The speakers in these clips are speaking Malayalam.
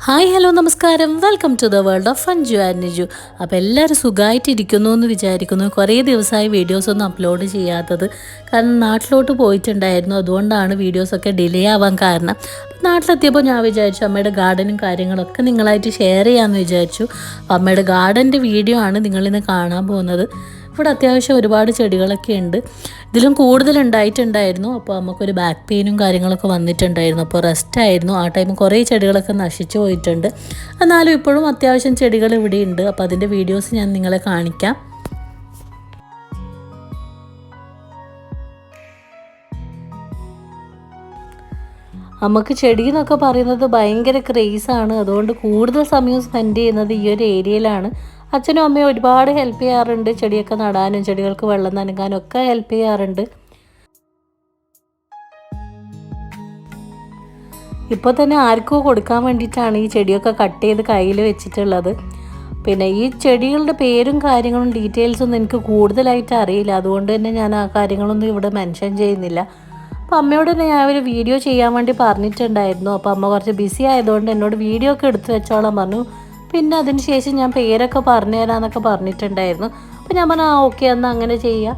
ഹായ് ഹലോ നമസ്കാരം, welcome to the world of Fanju and Niju. അപ്പോൾ എല്ലാവരും സുഖമായിട്ടിരിക്കുന്നു എന്ന് വിചാരിക്കുന്നു. കുറേ ദിവസമായി വീഡിയോസൊന്നും അപ്ലോഡ് ചെയ്യാത്തത്, കാരണം നാട്ടിലോട്ട് പോയിട്ടുണ്ടായിരുന്നു. അതുകൊണ്ടാണ് വീഡിയോസൊക്കെ ഡിലേ ആവാൻ കാരണം. നാട്ടിലെത്തിയപ്പോൾ ഞാൻ വിചാരിച്ചു അമ്മയുടെ ഗാർഡനും കാര്യങ്ങളൊക്കെ നിങ്ങളായിട്ട് ഷെയർ ചെയ്യാമെന്ന് വിചാരിച്ചു. അമ്മയുടെ ഗാർഡൻ്റെ വീഡിയോ ആണ് നിങ്ങളിന്ന് കാണാൻ പോകുന്നത്. ഇവിടെ അത്യാവശ്യം ഒരുപാട് ചെടികളൊക്കെ ഉണ്ട്. ഇതിലും കൂടുതൽ ഉണ്ടായിട്ടുണ്ടായിരുന്നു. അപ്പോൾ നമുക്കൊരു ബാക്ക് പെയിനും കാര്യങ്ങളൊക്കെ വന്നിട്ടുണ്ടായിരുന്നു. അപ്പോൾ റെസ്റ്റായിരുന്നു. ആ ടൈം കുറേ ചെടികളൊക്കെ നശിച്ചു പോയിട്ടുണ്ട്. എന്നാലും ഇപ്പോഴും അത്യാവശ്യം ചെടികൾ ഇവിടെ ഉണ്ട്. അപ്പോൾ അതിൻ്റെ വീഡിയോസ് ഞാൻ നിങ്ങളെ കാണിക്കാം. നമുക്ക് ചെടി എന്നൊക്കെ പറയുന്നത് ഭയങ്കര ക്രേസാണ്. അതുകൊണ്ട് കൂടുതൽ സമയം സ്പെൻഡ് ചെയ്യുന്നത് ഈ ഒരു ഏരിയയിലാണ്. അച്ഛനും അമ്മയും ഒരുപാട് ഹെൽപ്പ് ചെയ്യാറുണ്ട്. ചെടിയൊക്കെ നടാനും ചെടികൾക്ക് വെള്ളം നനയ്ക്കാനും ഒക്കെ ഹെൽപ്പ് ചെയ്യാറുണ്ട്. ഇപ്പോൾ തന്നെ ആർക്കോ കൊടുക്കാൻ വേണ്ടിയിട്ടാണ് ഈ ചെടിയൊക്കെ കട്ട് ചെയ്ത് കയ്യിൽ വെച്ചിട്ടുള്ളത്. പിന്നെ ഈ ചെടികളുടെ പേരും കാര്യങ്ങളും ഡീറ്റെയിൽസൊന്നും എനിക്ക് കൂടുതലായിട്ട് അറിയില്ല. അതുകൊണ്ട് തന്നെ ഞാൻ ആ കാര്യങ്ങളൊന്നും ഇവിടെ മെൻഷൻ ചെയ്യുന്നില്ല. അപ്പോൾ അമ്മയോട് തന്നെ ഞാൻ ഒരു വീഡിയോ ചെയ്യാൻ വേണ്ടി പറഞ്ഞിട്ടുണ്ടായിരുന്നു. അപ്പോൾ അമ്മ കുറച്ച് ബിസി ആയതുകൊണ്ട് എന്നോട് വീഡിയോ ഒക്കെ എടുത്ത് വെച്ചോളാൻ പറഞ്ഞു. പിന്നെ അതിന് ശേഷം ഞാൻ പേരൊക്കെ പറഞ്ഞു തരാമെന്നൊക്കെ പറഞ്ഞിട്ടുണ്ടായിരുന്നു. അപ്പോൾ ഞാൻ പറഞ്ഞു ഓക്കെ എന്നാൽ അങ്ങനെ ചെയ്യാം.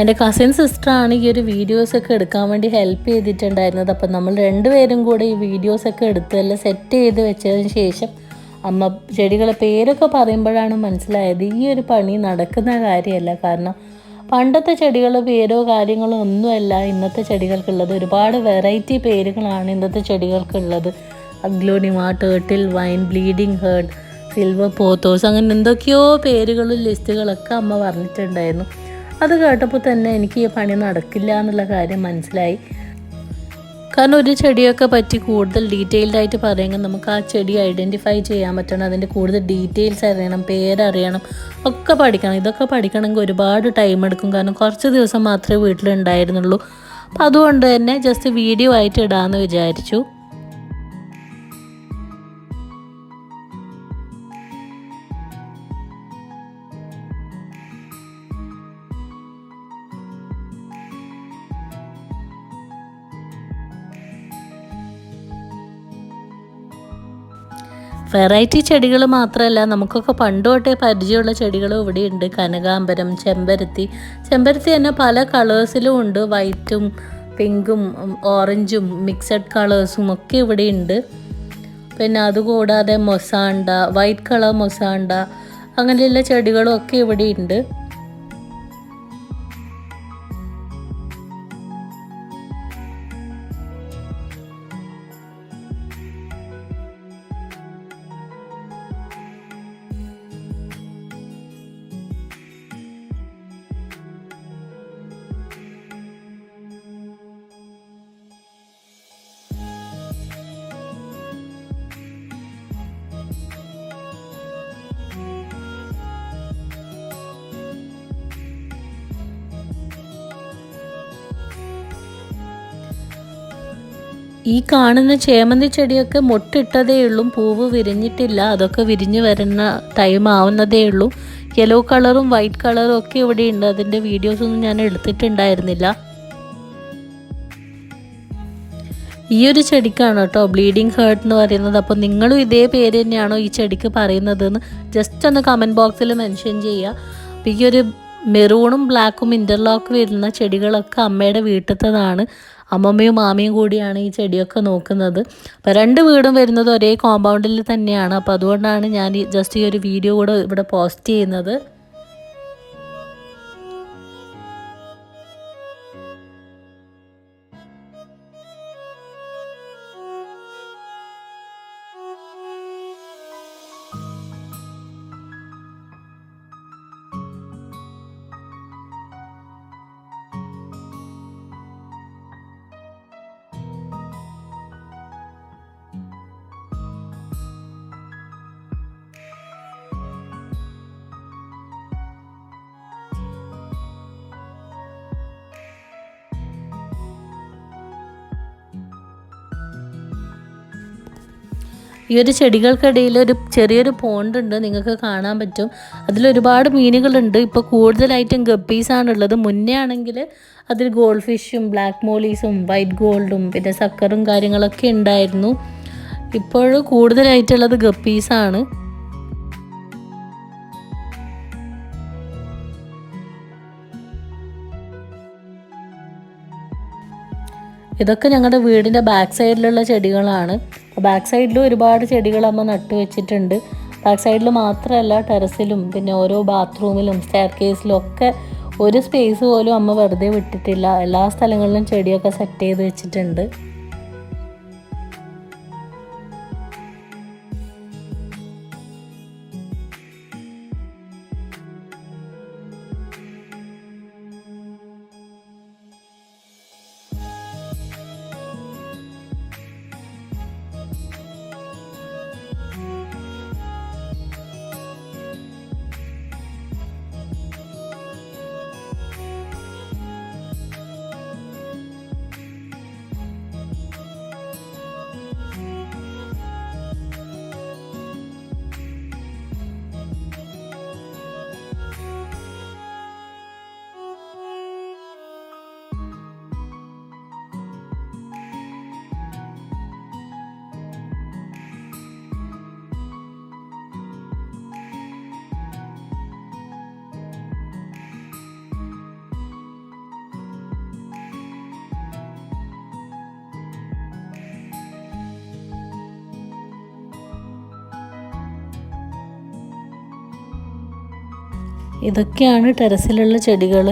എൻ്റെ കസിൻ സിസ്റ്ററാണ് ഈ ഒരു വീഡിയോസൊക്കെ എടുക്കാൻ വേണ്ടി ഹെൽപ്പ് ചെയ്തിട്ടുണ്ടായിരുന്നത്. അപ്പം നമ്മൾ രണ്ടുപേരും കൂടെ ഈ വീഡിയോസൊക്കെ എടുത്ത് എല്ലാം സെറ്റ് ചെയ്ത് വെച്ചതിന് ശേഷം അമ്മ ചെടികളെ പേരൊക്കെ പറയുമ്പോഴാണ് മനസ്സിലായത് ഈ ഒരു പണി നടക്കുന്ന കാര്യമല്ല. കാരണം പണ്ടത്തെ ചെടികൾ പേരോ കാര്യങ്ങളോ ഒന്നുമല്ല ഇന്നത്തെ ചെടികൾക്കുള്ളത്. ഒരുപാട് വെറൈറ്റി പേരുകളാണ് ഇന്നത്തെ ചെടികൾക്കുള്ളത്. Aglaonema, turtle vine, bleeding heart, silver pothos, അങ്ങനെ എന്തൊക്കെയോ പേരുകളും ലിസ്റ്റുകളൊക്കെ അമ്മ പറഞ്ഞിട്ടുണ്ടായിരുന്നു. അത് കേട്ടപ്പോൾ തന്നെ എനിക്ക് ഈ പണി നടക്കില്ല എന്നുള്ള കാര്യം മനസ്സിലായി. കാരണം ഒരു ചെടിയൊക്കെ പറ്റി കൂടുതൽ ഡീറ്റെയിൽഡ് ആയിട്ട് പറയുമെങ്കിൽ നമുക്ക് ആ ചെടി ഐഡൻറ്റിഫൈ ചെയ്യാൻ പറ്റണം. അതിൻ്റെ കൂടുതൽ ഡീറ്റെയിൽസ് അറിയണം, പേരറിയണം, ഒക്കെ പഠിക്കണം. ഇതൊക്കെ പഠിക്കണമെങ്കിൽ ഒരുപാട് ടൈം എടുക്കും. കാരണം കുറച്ച് ദിവസം മാത്രമേ വീട്ടിലുണ്ടായിരുന്നുള്ളൂ. അപ്പം അതുകൊണ്ട് തന്നെ ജസ്റ്റ് വീഡിയോ ആയിട്ട് ഇടാമെന്ന് വിചാരിച്ചു. വെറൈറ്റി ചെടികൾ മാത്രമല്ല, നമുക്കൊക്കെ പണ്ട് തൊട്ടേ പരിചയമുള്ള ചെടികളും ഇവിടെയുണ്ട്. കനകാംബരം, ചെമ്പരത്തി തന്നെ പല കളേഴ്സിലും ഉണ്ട്. വൈറ്റും പിങ്കും ഓറഞ്ചും മിക്സഡ് കളേഴ്സും ഒക്കെ ഇവിടെയുണ്ട്. പിന്നെ അതുകൂടാതെ മൊസാണ്ട, വൈറ്റ് കളർ മൊസാണ്ട, അങ്ങനെയുള്ള ചെടികളും ഒക്കെ ഇവിടെയുണ്ട്. ഈ കാണുന്ന ചേമന്തി ചെടിയൊക്കെ മൊട്ടിട്ടതേ ഉള്ളൂ, പൂവ് വിരിഞ്ഞിട്ടില്ല. അതൊക്കെ വിരിഞ്ഞ് വരുന്ന ടൈം ആവുന്നതേ ഉള്ളൂ. യെല്ലോ കളറും വൈറ്റ് കളറും ഒക്കെ ഇവിടെ ഉണ്ട്. അതിൻ്റെ വീഡിയോസൊന്നും ഞാൻ എടുത്തിട്ടുണ്ടായിരുന്നില്ല. ഈ ഒരു ചെടിക്കാണ് കേട്ടോ ബ്ലീഡിങ് ഹേർട്ട് എന്ന് പറയുന്നത്. അപ്പോൾ നിങ്ങളും ഇതേ പേര് തന്നെയാണോ ഈ ചെടിക്ക് പറയുന്നതെന്ന് ജസ്റ്റ് ഒന്ന് കമൻറ്റ് ബോക്സിൽ മെൻഷൻ ചെയ്യുക. അപ്പോൾ ഈ ഒരു മെറൂണും ബ്ലാക്കും ഇൻ്റർലോക്ക് വരുന്ന ചെടികളൊക്കെ അമ്മയുടെ വീട്ടിലത്തതാണ്. അമ്മമ്മയും മാമയും കൂടിയാണ് ഈ ചെടിയൊക്കെ നോക്കുന്നത്. അപ്പോൾ രണ്ട് വീടും വരുന്നത് ഒരേ കോമ്പൗണ്ടിൽ തന്നെയാണ്. അപ്പോൾ അതുകൊണ്ടാണ് ഞാൻ ജസ്റ്റ് ഈ ഒരു വീഡിയോ കൂടെ ഇവിടെ പോസ്റ്റ് ചെയ്യുന്നത്. ഈ ഒരു ചെടികൾക്കിടയിൽ ഒരു ചെറിയൊരു പോണ്ട് ഉണ്ട്, നിങ്ങൾക്ക് കാണാൻ പറ്റും. അതിലൊരുപാട് മീനുകളുണ്ട്. ഇപ്പോൾ കൂടുതലായിട്ടും ഗപ്പീസാണുള്ളത്. മുന്നേ ആണെങ്കിൽ അതിൽ ഗോൾഡ് ഫിഷും ബ്ലാക്ക് മോളീസും വൈറ്റ് ഗോൾഡും പിന്നെ സക്കറും കാര്യങ്ങളൊക്കെ ഉണ്ടായിരുന്നു. ഇപ്പോൾ കൂടുതലായിട്ടുള്ളത് ഗപ്പീസാണ്. ഇതൊക്കെ ഞങ്ങളുടെ വീടിൻ്റെ ബാക്ക് സൈഡിലുള്ള ചെടികളാണ്. ബാക്ക് സൈഡിലും ഒരുപാട് ചെടികൾ അമ്മ നട്ടു വെച്ചിട്ടുണ്ട്. ബാക്ക് സൈഡിൽ മാത്രമല്ല, ടെറസിലും പിന്നെ ഓരോ ബാത്റൂമിലും സ്റ്റെയർ കേസിലും ഒക്കെ ഒരു സ്പേസ് പോലും അമ്മ വെറുതെ വിട്ടിട്ടില്ല. എല്ലാ സ്ഥലങ്ങളിലും ചെടിയൊക്കെ സെറ്റ് ചെയ്ത് വെച്ചിട്ടുണ്ട്. ഇതൊക്കെയാണ് ടെറസിലുള്ള ചെടികൾ.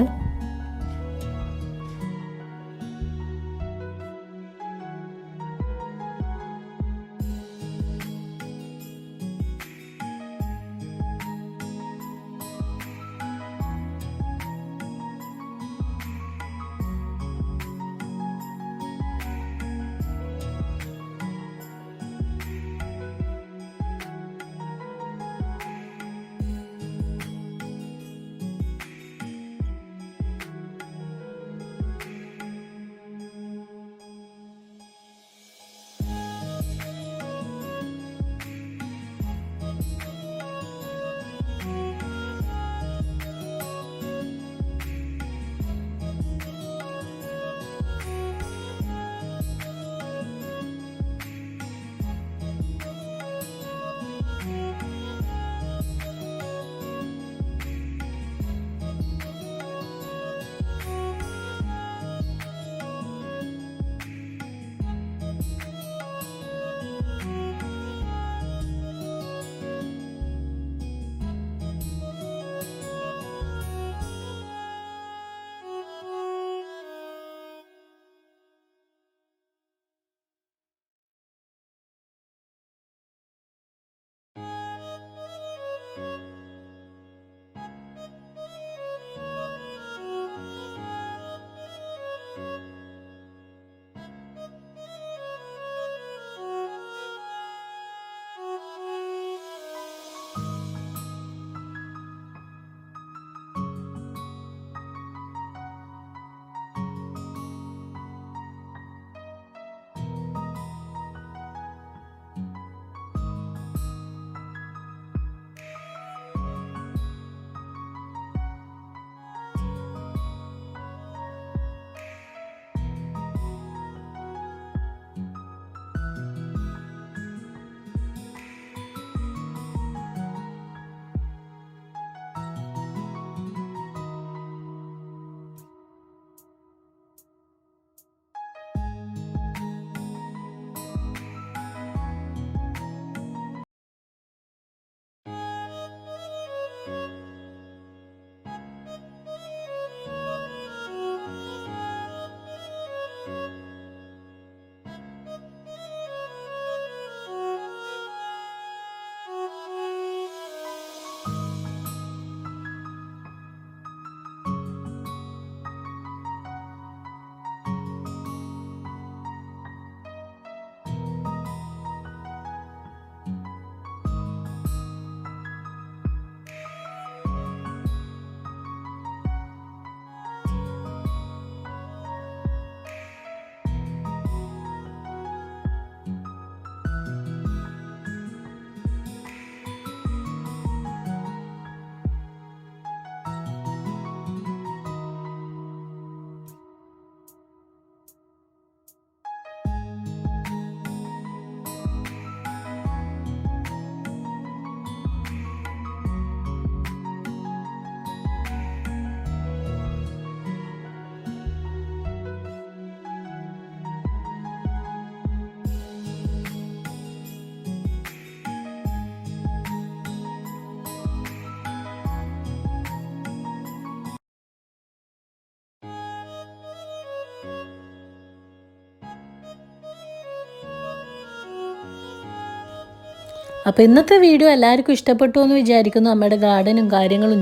അപ്പോൾ ഇന്നത്തെ വീഡിയോ എല്ലാവർക്കും ഇഷ്ടപ്പെട്ടു എന്ന് വിചാരിക്കുന്നു. അമ്മയുടെ ഗാർഡനും കാര്യങ്ങളും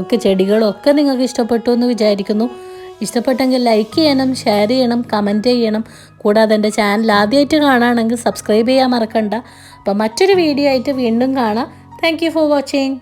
ഒക്കെ ചെടികളും ഒക്കെ നിങ്ങൾക്ക് ഇഷ്ടപ്പെട്ടു എന്ന് വിചാരിക്കുന്നു. ഇഷ്ടപ്പെട്ടെങ്കിൽ ലൈക്ക് ചെയ്യണം, ഷെയർ ചെയ്യണം, കമൻറ്റ് ചെയ്യണം. കൂടാതെ എൻ്റെ ചാനൽ ആദ്യമായിട്ട് കാണുകയാണെങ്കിൽ സബ്സ്ക്രൈബ് ചെയ്യാൻ മറക്കണ്ട. അപ്പോൾ മറ്റൊരു വീഡിയോ ആയിട്ട് വീണ്ടും കാണാം. Thank you for watching.